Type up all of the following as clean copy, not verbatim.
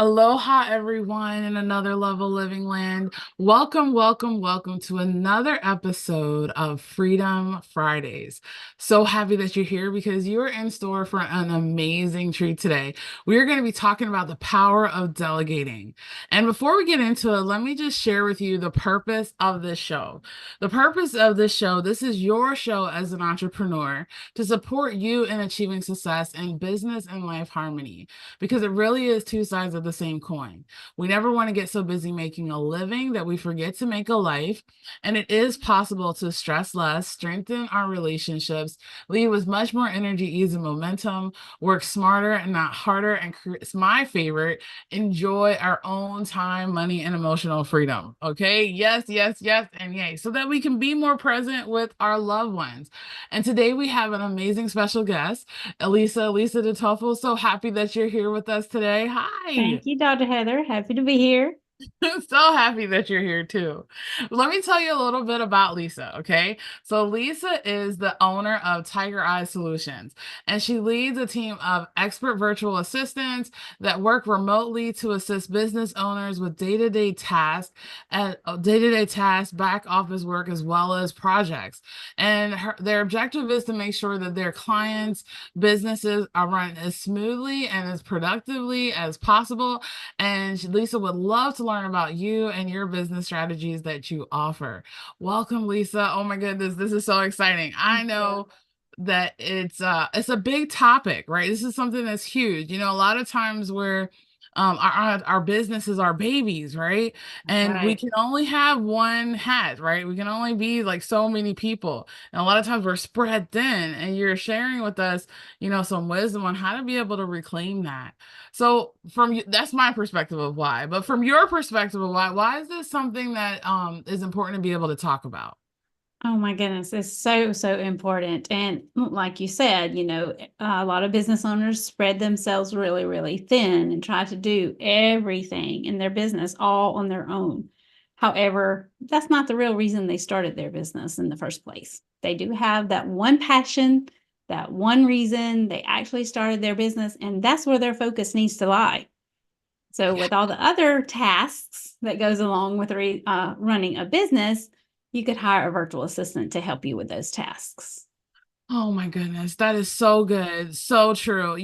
Aloha, everyone, in another level living land. Welcome, welcome, welcome to another episode of Freedom Fridays. So happy that you're here because you're in store for an amazing treat today. We're going to be talking about the power of delegating. And before we get into it, let me just share with you the purpose of this show. The purpose of this show, this is your show as an entrepreneur to support you in achieving success in business and life harmony because it really is two sides of the same coin. We never want to get so busy making a living that we forget to make a life. And it is possible to stress less, strengthen our relationships, lead with much more energy, ease, and momentum, work smarter and not harder. And it's my favorite, enjoy our own time, money, and emotional freedom. Okay. Yes, yes, yes, and yay. So that we can be more present with our loved ones. And today we have an amazing special guest. Elisa DeToffol, so happy that you're here with us today. Hi. Thank you, Dr. Heather. Happy to be here. So happy that you're here too. Let me tell you a little bit about Lisa, okay? So Lisa is the owner of Tiger Eye Solutions, and she leads a team of expert virtual assistants that work remotely to assist business owners with day-to-day tasks and day-to-day tasks, back office work, as well as projects. And their objective is to make sure that their clients' businesses are run as smoothly and as productively as possible. And Lisa would love to learn about you and your business strategies that you offer. Welcome, Lisa. Oh my goodness, this is so exciting. I Thank you. know that it's a big topic, right? This is something that's huge. A lot of times where our businesses are babies, right? And we Right. can only have one hat, right? We can only be like so many people. And a lot of times we're spread thin, and you're sharing with us, some wisdom on how to be able to reclaim that. So from you, that's my perspective of why. But from your perspective of why is this something that is important to be able to talk about? Oh my goodness, it's so, so important. And like you said, a lot of business owners spread themselves really, really thin and try to do everything in their business all on their own. However, that's not the real reason they started their business in the first place. They do have that one passion, that one reason they actually started their business, and that's where their focus needs to lie. So with all the other tasks that goes along with running a business, you could hire a virtual assistant to help you with those tasks. Oh my goodness, that is so good. So true.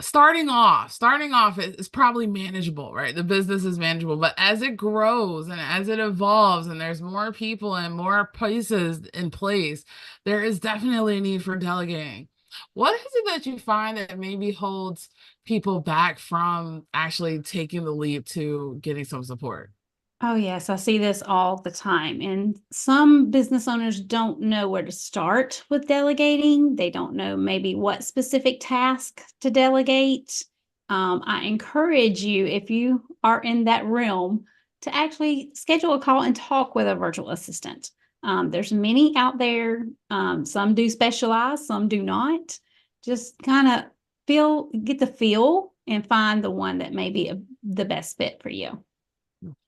Starting off is probably manageable, right? The business is manageable, but as it grows and as it evolves and there's more people and more places in place, there is definitely a need for delegating. What is it that you find that maybe holds people back from actually taking the leap to getting some support? Oh, yes, I see this all the time. And some business owners don't know where to start with delegating. They don't know maybe what specific task to delegate. I encourage you, if you are in that realm, to actually schedule a call and talk with a virtual assistant. There's many out there. Some do specialize, some do not. Just kind of get the feel and find the one that may be the best fit for you.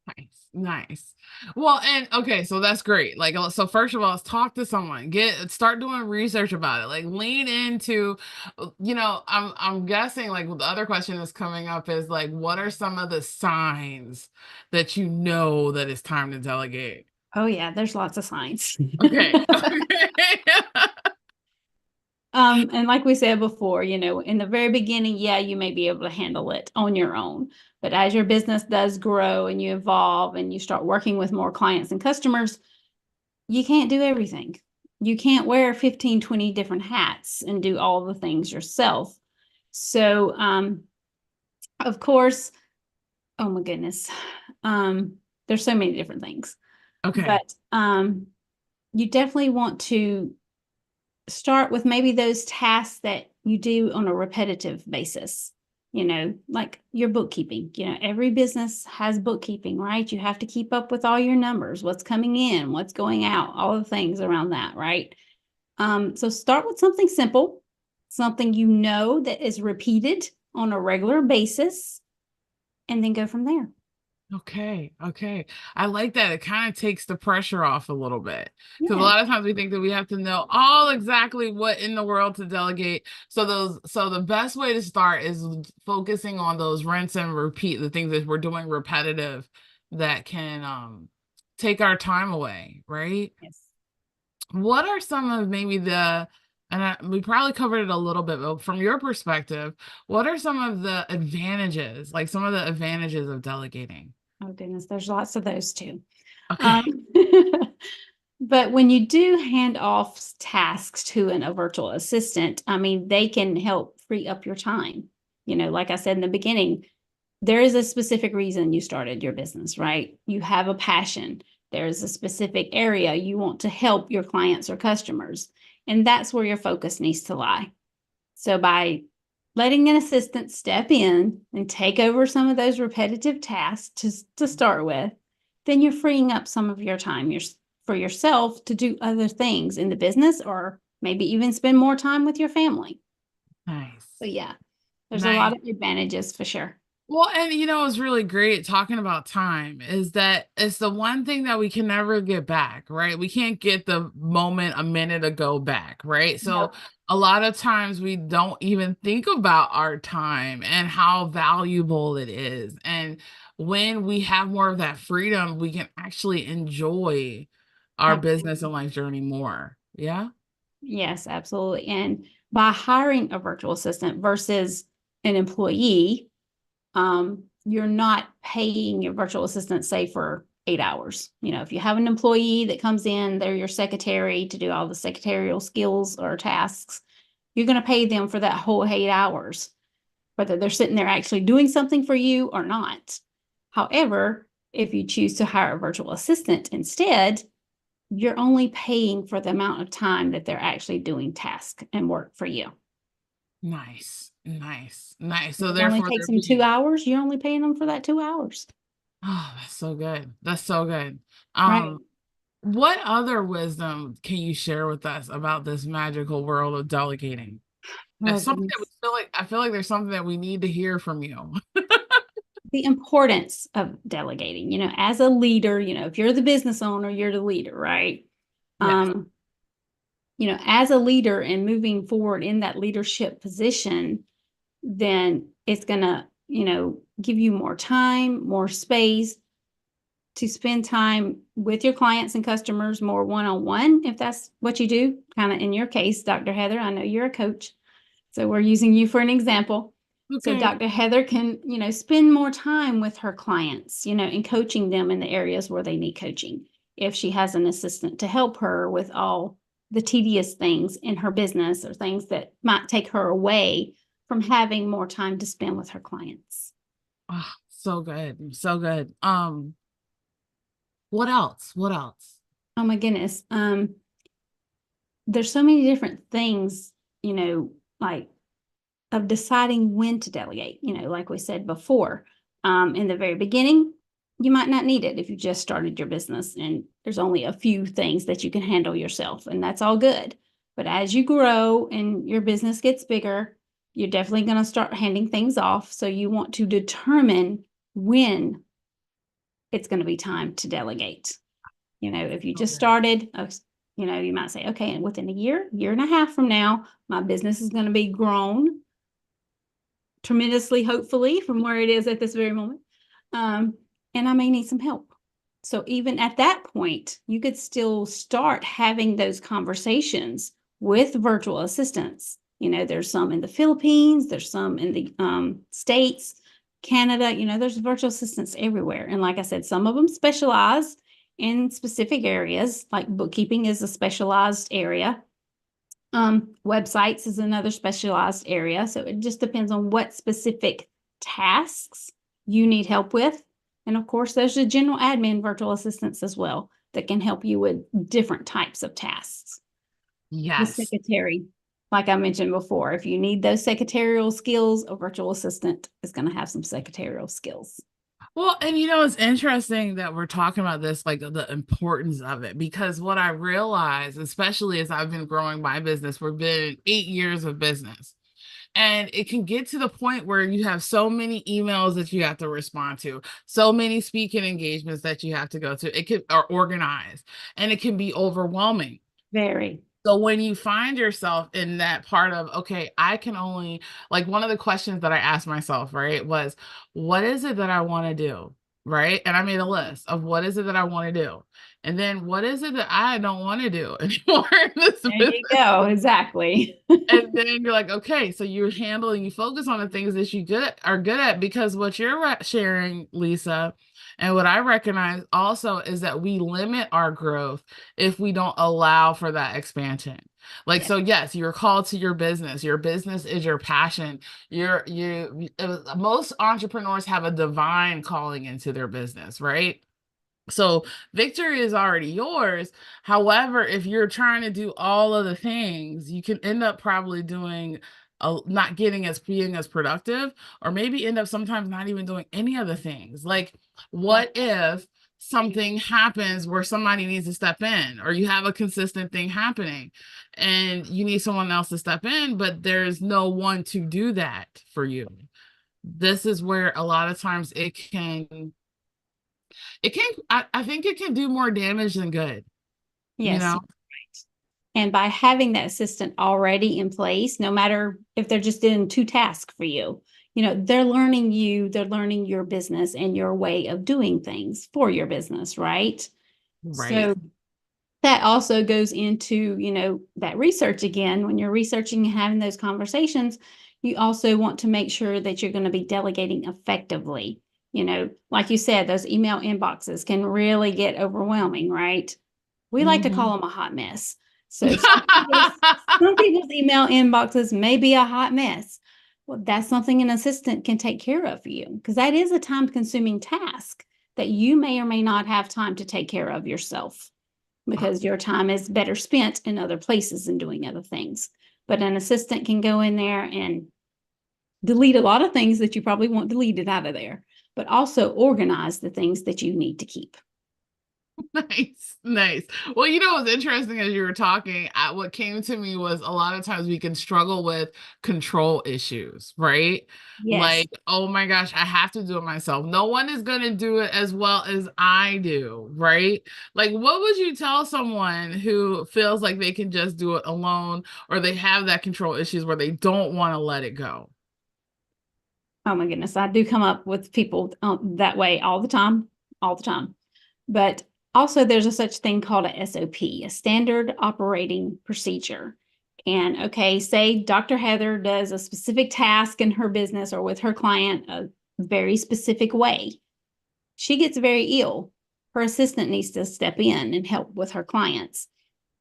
Nice, nice. Well, and okay, so that's great. Like, so first of all, let's talk to someone. Start doing research about it. Like, lean into, I'm guessing like the other question that's coming up is like, what are some of the signs that you know that it's time to delegate? Oh yeah, there's lots of signs. Okay. Okay. And like we said before, in the very beginning, yeah, you may be able to handle it on your own. But as your business does grow and you evolve and you start working with more clients and customers, you can't do everything. You can't wear 15, 20 different hats and do all the things yourself. So, of course, oh my goodness, there's so many different things. Okay. But you definitely want to start with maybe those tasks that you do on a repetitive basis, like your bookkeeping. Every business has bookkeeping, right? You have to keep up with all your numbers, what's coming in, what's going out, all the things around that, right? So start with something simple, something that is repeated on a regular basis, and then go from there. Okay, okay. I like that. It kind of takes the pressure off a little bit because a Yeah. lot of times we think that we have to know all exactly what in the world to delegate. So the best way to start is focusing on those rinse and repeat, the things that we're doing repetitive that can take our time away, right? Yes. What are some of maybe we probably covered it a little bit, but from your perspective, what are some of the advantages, like some of the advantages of delegating? Oh goodness, there's lots of those too. Okay. Um, but when you do hand off tasks to a virtual assistant, I mean, they can help free up your time. Like I said in the beginning, there is a specific reason you started your business, right? You have a passion. There's a specific area you want to help your clients or customers, and that's where your focus needs to lie. So by letting an assistant step in and take over some of those repetitive tasks to start with, then you're freeing up some of your time for yourself to do other things in the business or maybe even spend more time with your family. So Nice. yeah, there's a lot Nice. of advantages for sure. Well, and it's really great talking about time is that it's the one thing that we can never get back, right? We can't get the moment a minute ago back, right? So Yep. a lot of times we don't even think about our time and how valuable it is. And when we have more of that freedom, we can actually enjoy our business Absolutely. and life journey more. Yeah. Yes, absolutely. And by hiring a virtual assistant versus an employee, you're not paying your virtual assistant, say, for 8 hours. If you have an employee that comes in, they're your secretary to do all the secretarial skills or tasks, you're going to pay them for that whole 8 hours, whether they're sitting there actually doing something for you or not. However, if you choose to hire a virtual assistant instead, you're only paying for the amount of time that they're actually doing task and work for you. Nice. Nice. Nice. If So it only therefore takes they're them two being hours, you're only paying them for that 2 hours. oh, that's so good. That's so good. Right. What other wisdom can you share with us about this magical world of delegating? Oh, That's something that we goodness. feel like I feel like there's something that we need to hear from you. The importance of delegating, as a leader, if you're the business owner, you're the leader, right? Yes. Um, as a leader and moving forward in that leadership position, then it's going to, give you more time, more space to spend time with your clients and customers more one on one, if that's what you do. Kind of in your case, Dr. Heather, I know you're a coach. So we're using you for an example. So Okay. Dr. Heather can, spend more time with her clients, and coaching them in the areas where they need coaching. If she has an assistant to help her with all the tedious things in her business or things that might take her away from having more time to spend with her clients. Oh, so good. So good. What else? What else? Oh my goodness. There's so many different things, like of deciding when to delegate. Like we said before, in the very beginning, you might not need it if you just started your business and there's only a few things that you can handle yourself, and that's all good. But as you grow and your business gets bigger, you're definitely going to start handing things off. So you want to determine when it's going to be time to delegate. If you just Okay. started, you might say, okay, and within a year and a half from now, my business is going to be grown tremendously, hopefully, from where it is at this very moment. Um, and I may need some help. So even at that point, you could still start having those conversations with virtual assistants. There's some in the Philippines, there's some in the States, Canada, there's virtual assistants everywhere. And like I said, some of them specialize in specific areas, like bookkeeping is a specialized area. Websites is another specialized area. So it just depends on what specific tasks you need help with. And of course, there's the general admin virtual assistants as well that can help you with different types of tasks. The Yes. secretary, like I mentioned before, if you need those secretarial skills, a virtual assistant is going to have some secretarial skills. Well, and it's interesting that we're talking about this, like the importance of it, because what I realize, especially as I've been growing my business, we've been 8 years of business. And it can get to the point where you have so many emails that you have to respond to, so many speaking engagements that you have to go to. It can or organize, and it can be overwhelming. Very. So when you find yourself in that part of, okay, I can only, like one of the questions that I asked myself, right, was what is it that I want to do? Right. And I made a list of what is it that I want to do? And then what is it that I don't want to do anymore in this There business? you go. Exactly. And then you're like, okay, so you're handling, you focus on the things that are good at, because what you're sharing, Lisa, and what I recognize also is that we limit our growth if we don't allow for that expansion. Like, Yeah. so yes, you're called to your business. Your business is your passion. Most entrepreneurs have a divine calling into their business, right? So victory is already yours. However, if you're trying to do all of the things, you can end up probably doing not getting as being as productive, or maybe end up sometimes not even doing any of the things. Like, Yeah. what if something happens where somebody needs to step in, or you have a consistent thing happening and you need someone else to step in, but there's no one to do that for you? This is where a lot of times I think it can do more damage than good, you Yes. know? And by having that assistant already in place, no matter if they're just doing two tasks for you, they're learning you, they're learning your business and your way of doing things for your business, right? Right. So that also goes into, that research again. When you're researching and having those conversations, you also want to make sure that you're going to be delegating effectively. Like you said, those email inboxes can really get overwhelming, right? We like to call Mhm. them a hot mess. So some people's email inboxes may be a hot mess. Well, that's something an assistant can take care of for you, because that is a time consuming task that you may or may not have time to take care of yourself, because your time is better spent in other places and doing other things. But an assistant can go in there and delete a lot of things that you probably want deleted out of there, but also organize the things that you need to keep. Nice, nice. Well, you know what's interesting as you were talking, what came to me was a lot of times we can struggle with control issues, right? Yes. Like, oh my gosh, I have to do it myself. No one is going to do it as well as I do, right? Like, what would you tell someone who feels like they can just do it alone, or they have that control issues where they don't want to let it go? Oh my goodness. I do come up with people that way all the time, all the time. But also, there's a such thing called a SOP, a standard operating procedure. And okay, say Dr. Heather does a specific task in her business or with her client a very specific way. She gets very ill. Her assistant needs to step in and help with her clients.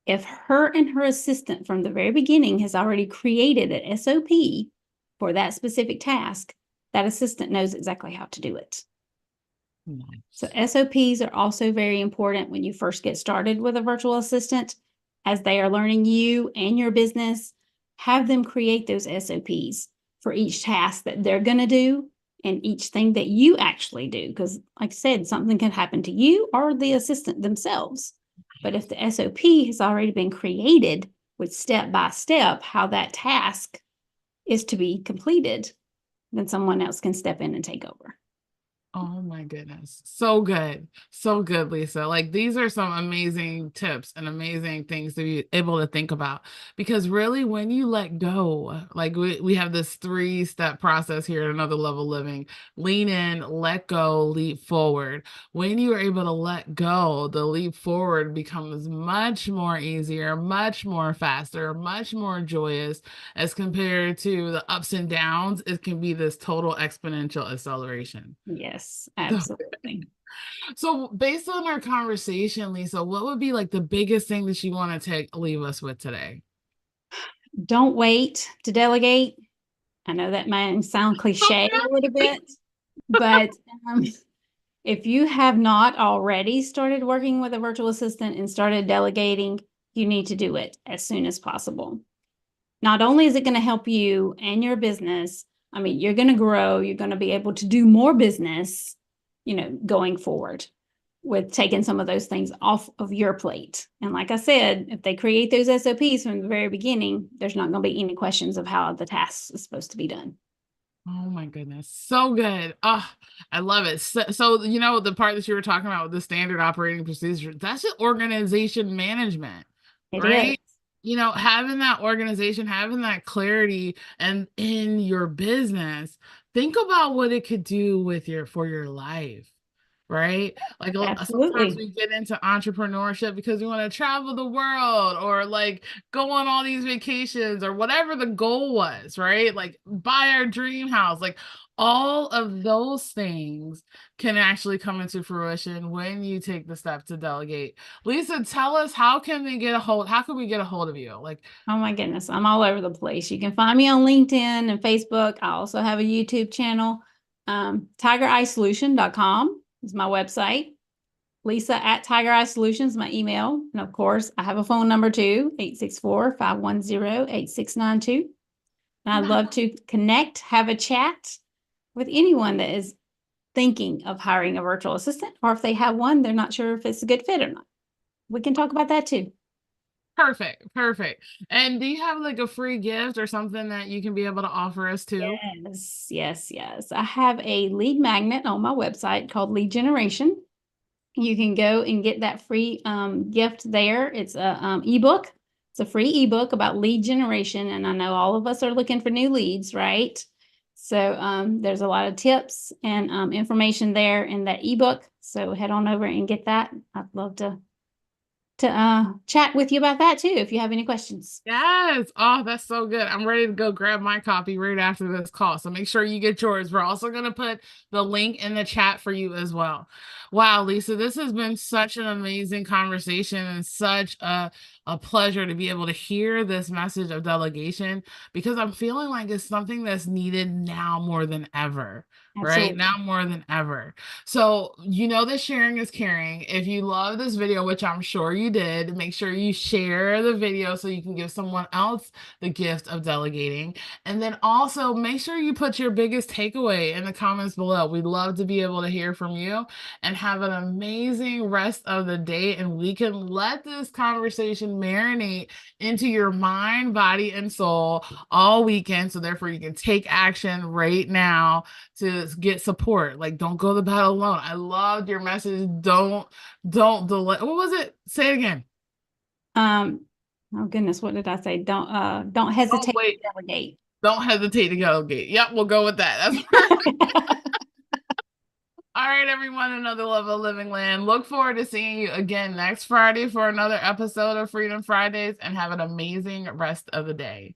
If her and her assistant from the very beginning has already created an SOP for that specific task, that assistant knows exactly how to do it. So Nice. SOPs are also very important when you first get started with a virtual assistant, as they are learning you and your business. Have them create those SOPs for each task that they're going to do and each thing that you actually do. Because, like I said, something can happen to you or the assistant themselves. But if the SOP has already been created with step by step how that task is to be completed, then someone else can step in and take over. Oh my goodness. So good. So good, Lisa. Like, these are some amazing tips and amazing things to be able to think about, because really when you let go, like we have this three-step process here at Another Level Living: lean in, let go, leap forward. When you are able to let go, the leap forward becomes much more easier, much more faster, much more joyous, as compared to the ups and downs. It can be this total exponential acceleration. Yes, So, absolutely. so based on our conversation, Lisa, what would be like the biggest thing that you want to leave us with today? Don't wait to delegate. I know that might sound cliche a little bit, but um, if you have not already started working with a virtual assistant and started delegating, you need to do it as soon as possible. Not only is it going to help you and your business, I mean, you're going to grow, you're going to be able to do more business, going forward. with taking some of those things off of your plate. And like I said, if they create those SOPs from the very beginning, there's not going to be any questions of how the task is supposed to be done. Oh my goodness. So good. Oh, I love it. So, the part that you were talking about with the standard operating procedure, that's just organization management, It is. right? Having that organization, having that clarity and in your business, think about what it could do for your life. Right? Like sometimes Absolutely. we get into entrepreneurship because we want to travel the world or like go on all these vacations or whatever the goal was, right? Like buy our dream house. Like all of those things can actually come into fruition when you take the step to delegate. Lisa, tell us how can we get a hold of you? Like, Oh my goodness, I'm all over the place. You can find me on LinkedIn and Facebook. I also have a YouTube channel. TigerEyeSolution.com is my website. Lisa at Tiger Eye Solutions, my email. And of course, I have a phone number too, 864-510-8692. And I'd love to connect, have a chat with anyone that is thinking of hiring a virtual assistant, or if they have one, they're not sure if it's a good fit or not. We can talk about that too. perfect, perfect. And do you have like a free gift or something that you can be able to offer us too? Yes, yes, yes. I have a lead magnet on my website called Lead Generation. You can go and get that free gift there. It's a ebook. It's a free ebook about lead generation, and I know all of us are looking for new leads, right? So there's a lot of tips and information there in that ebook. So head on over and get that. I'd love to chat with you about that too if you have any questions. Yes. Oh, that's so good. I'm ready to go grab my copy right after this call. So make sure you get yours. We're also going to put the link in the chat for you as well. Wow, Lisa, this has been such an amazing conversation and such a pleasure to be able to hear this message of delegation because I'm feeling like it's something that's needed now more than ever. Right Absolutely. now, more than ever. So, that sharing is caring. If you love this video, which I'm sure you did, make sure you share the video so you can give someone else the gift of delegating. And then also make sure you put your biggest takeaway in the comments below. We'd love to be able to hear from you and have an amazing rest of the day. And we can let this conversation marinate into your mind, body, and soul all weekend. So, therefore, you can take action right now to get support. Like, don't go to the battle alone. I loved your message. Don't delay. What was it? Say it again. Um, oh goodness, what did I say? Don't Don't hesitate wait. to delegate. Don't hesitate to go gate. Yep, we'll go with that. That's perfect. All right, everyone, another level of living land. Look forward to seeing you again next Friday for another episode of Freedom Fridays and have an amazing rest of the day.